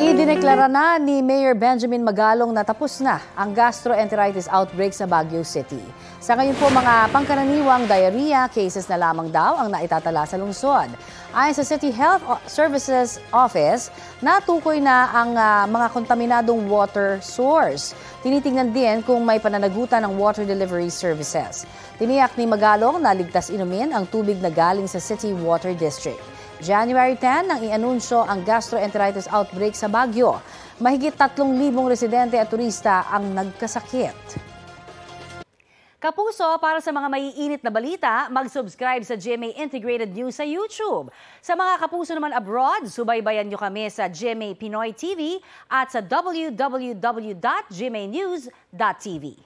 Idineklara na ni Mayor Benjamin Magalong na tapos na ang gastroenteritis outbreak sa Baguio City. Sa ngayon po, mga pangkaraniwang diarrhea cases na lamang daw ang naitatala sa lungsod. Ayon sa City Health Services Office, natukoy na ang mga kontaminadong water source. Tinitingnan din kung may pananagutan ng water delivery services. Tiniyak ni Magalong na ligtas inumin ang tubig na galing sa City Water District. January 10 nang ianunsyo ang gastroenteritis outbreak sa Baguio. Mahigit 3,000 residente at turista ang nagkasakit. Kapuso, para sa mga maiinit na balita, mag-subscribe sa GMA Integrated News sa YouTube. Sa mga kapuso naman abroad, subaybayan nyo kami sa GMA Pinoy TV at sa www.gmanews.tv.